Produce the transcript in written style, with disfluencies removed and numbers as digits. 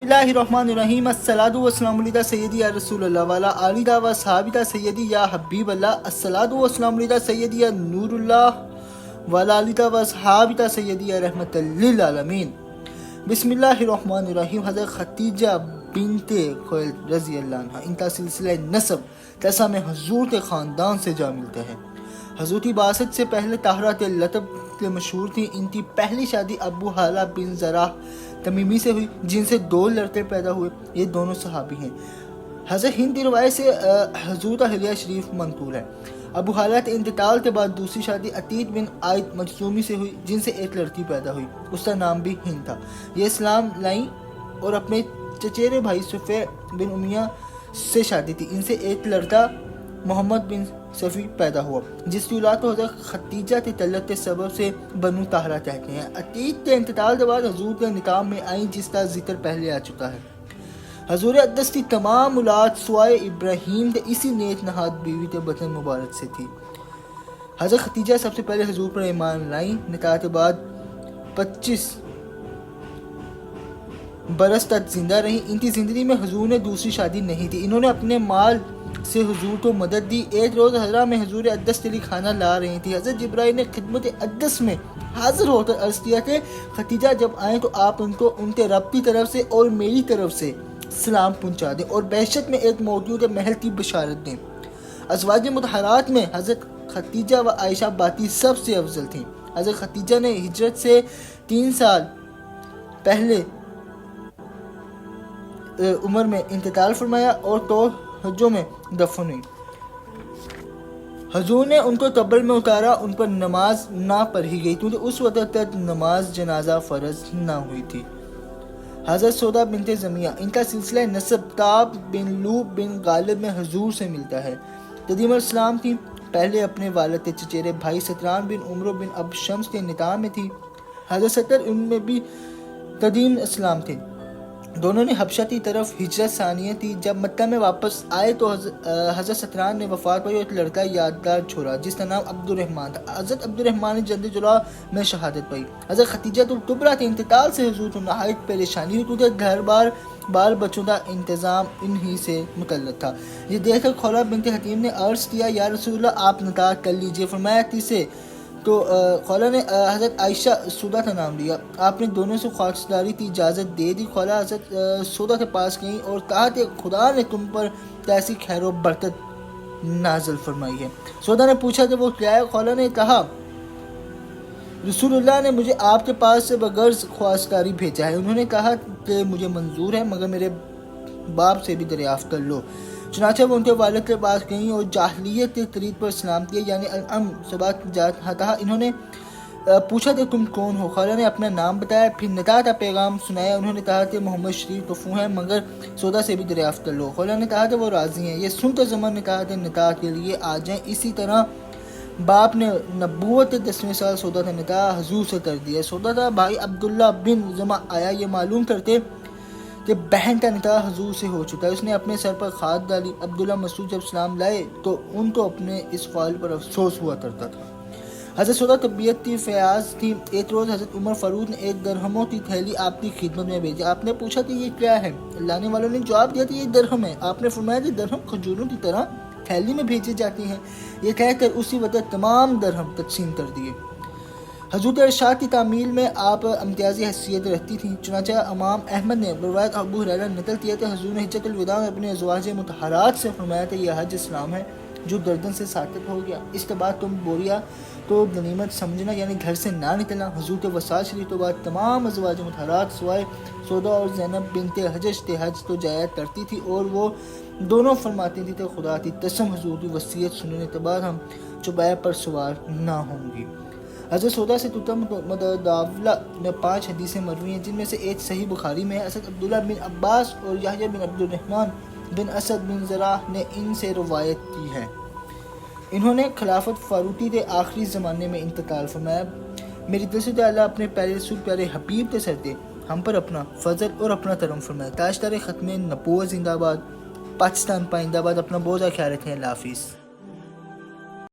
बिस्मिल्लाहिर्रहमानिर्रहीम अस्सलातु वस्सलामु अला सय्यदी या रसूल अल्लाह वाला आली दा व सहाबी सय्यदी या हबीब अल्लाह अस्सलातु वस्सलामु अला सय्यदी या नूरुल्लाह वाला आली दा व सहाबी सय्यदी या रहमतल लिल आलमीन। बिस्मिल्लाहिर्रहमानिर्रहीम। हज़रत खतीजा बिनते खुवैलिद रज़ी अल्लाह अन्हा, इनका सिलसिला नसब तसा में हुजूर के ख़ानदान से जा मिलता है। हुजूर की बासत से पहले ताहरात लतब के मशहूर थी। इनकी पहली शादी अबू हाला बिन ज़राह तमीमी से हुई, जिनसे 2 लड़के पैदा हुए। ये दोनों सहाबी हैं। हज़रत हिंद की रवायत से हुजूर का हिलिया शरीफ मंकूल है। अबू हाला के इंतकाल के बाद दूसरी शादी अतीक बिन आयद मखज़ूमी से हुई, जिनसे एक लड़की पैदा हुई। उसका नाम भी हिंद था। ये इस्लाम लाई और अपने चचेरे भाई सुफ़े बिन उमिया से शादी थी। इनसे एक लड़का मोहम्मद बिन सफ़ी पैदा हुआ, जिसकी औलाद को हज़रत खतीजा की तलत के सबब से बनु ताहरा कहते हैं। अतीक के इंतकाल के बाद हजूर के निकाह में आई, जिसका जिक्र पहले आ चुका है। हजूर अक़दस की तमाम औलाद सुवाए इब्राहीम के इसी नेक नहाद बीवी के बतन मुबारक से थी। हज़रत खतीजा सबसे पहले हजूर पर ईमान लाई। निकाह के बाद 25 बरस तक जिंदा रही। इनकी ज़िंदगी में हजूर ने दूसरी शादी नहीं थी। इन्होंने अपने माल से हुजूर को मदद दी। एक रोज़ हजरा में हुजूर अक़दस के लिए खाना ला रही थी। हज़रत जिब्राइल ने खिदमत अक़दस में हाजिर होकर अर्ज़ किया कि खतीजा जब आएँ तो आप उनको उनके रब की तरफ से और मेरी तरफ से सलाम पहुँचा दें और बहशत में एक मौजूद महल की बशारत दें। अज़वाज मुतहरात में हज़रत खतीजा व आयशा बाती सबसे अफजल थीं। हज़रत खतीजा ने हिजरत से 3 साल पहले उम्र में इंतकाल फरमाया और तो हजों में दफन हुई। हजूर ने उनको कब्र में उतारा। उन पर नमाज ना पढ़ी गई क्योंकि उस वक्त तक नमाज जनाजा फ़र्ज ना हुई थी। हज़रत सौदा बिनते ज़मिया, इनका सिलसिला नसब ताब बिन लूब बिन गालिब में हजूर से मिलता है। कदीम इस्लाम थी। पहले अपने वालिद के चचेरे भाई सतरान बिन उमर बिन अब शम्स के निकाह में थी। हज़रत सतर उनमें भी कदीम इस्लाम थे। दोनों ने हबशा की तरफ हिजरत सानिया थी। जब मक्का में वापस आए तो हज़रत सतरान ने वफ़ात पाई और एक लड़का यादगार छोड़ा, जिसका नाम अब्दुर्रहमान था। हज़रत अब्दुर्रहमान ने जल्द जुला में शहादत पाई। हज़रत खतीजा तो कुबरा के इंतकाल से हुजूर को नहायत परेशानी हुई क्योंकि घर बार बच्चों का इंतज़ाम इन्हीं से मुतल्लक था। ये देख कर खौला बिनते हकीम ने अर्ज़ किया, या रसूलल्लाह आप निकाह कर लीजिए। फरमाया किसे? तो खौला ने हज़रत आयशा सौदा का नाम लिया। आपने दोनों से ख्वाहिशदारी की इजाज़त दे दी। खौला हज़रत सौदा के पास गई और कहा कि खुदा ने तुम पर कैसी खैर व बरकत नाज़िल फरमाई है। सौदा ने पूछा कि वो क्या है? खौला ने कहा, रसूलुल्लाह ने मुझे आपके पास से बगैर ख्वाहिशदारी भेजा है। उन्होंने कहा कि मुझे मंजूर है, मगर मेरे बाप से भी दरियाफ़्त कर लो। चुनांचे वो उनके वालिद के पास गईं और जाहिलियत के तरीक़ पर सलाम किया, यानी अम सबात जात हता। इन्होंने पूछा कि तुम कौन हो? खौला ने अपना नाम बताया, फिर निकाह का पैगाम सुनाया। उन्होंने कहा कि मोहम्मद शरीफ कफ़ू हैं, मगर सौदा से भी दरियाफ़्त कर लो। खौला ने कहा कि वो राज़ी हैं। ये सुनकर ज़मन ने कहा कि निकाह के लिए आ जाएँ। इसी तरह बाप ने नबूवत के 10वें साल सौदा का निकाह हजूर से कर दिया। सौदा का भाई अब्दुल्ला बिन जमा आया, ये मालूम करते कि बहन का निकाह हजूर से हो चुका है। उसने अपने सर पर खाद डाली। अब्दुल्ला मसूद जब सलाम लाए तो उनको अपने इस ख्वाल पर अफसोस हुआ करता था। हज़रत सौदा तबीयत की फ़याज थी। एक रोज़ हज़रत उमर फ़ारूक ने एक दरहमों की थैली आपकी खिदमत में भेजी। आपने पूछा कि ये क्या है? लाने वालों ने जवाब दिया कि ये दरहम है। आपने फरमाया कि दरहम खजूरों की तरह थैली में भेजी जाती हैं। ये कहकर उसी वक्त तमाम दरहम तकसीम कर दिए। हजूर के इरशाद की तामील में आप इम्तियाजी हैसियत रखती थी। चुनांचे इमाम अहमद ने रवायत अबू हुरैरा नकल किया कि हजूर ने हिज्जतुल विदा में अपने अज़वाज मुतहरात से फरमाया कि यह हज इस्लाम है जो गर्दन से साकित हो गया। इसके बाद तुम बोरिया तो गनीमत समझना, यानी घर से ना निकलना। हजूर के वसाल शरीफ के बाद तमाम अज़वाज मुतहरात सिवाय सौदा और ज़ैनब बिनते हजज ते हज तो जाया करती थी और वो दोनों फरमाती थी कि खुदा की कसम हजूर की वसीयत सुनने के बाद हम चुबाया पर सवार ना होंगी। हज़रत सौदा से मुतदावला में 5 हदीसें मरवी हैं, जिनमें से एक सही बुखारी में है। हज़रत अब्दुल्ला बिन अब्बास और याह्या बिन अब्दुर्रहमान बिन असद बिन ज़राह ने इनसे रवायत की है। इन्होंने खिलाफत फारूकी के आखिरी ज़माने में इंतकाल फरमाया। मेरी दिल से अल्लाह अपने प्यारे रसूल प्यारे हबीब के सरते हम पर अपना फजल और अपना करम फरमाए। ताजदार ख़त्म नबूवत जिंदाबाद। पाकिस्तान पाइंदाबाद। अपना बहुत ख्याल रखें। अल्लाह हाफ़िज़।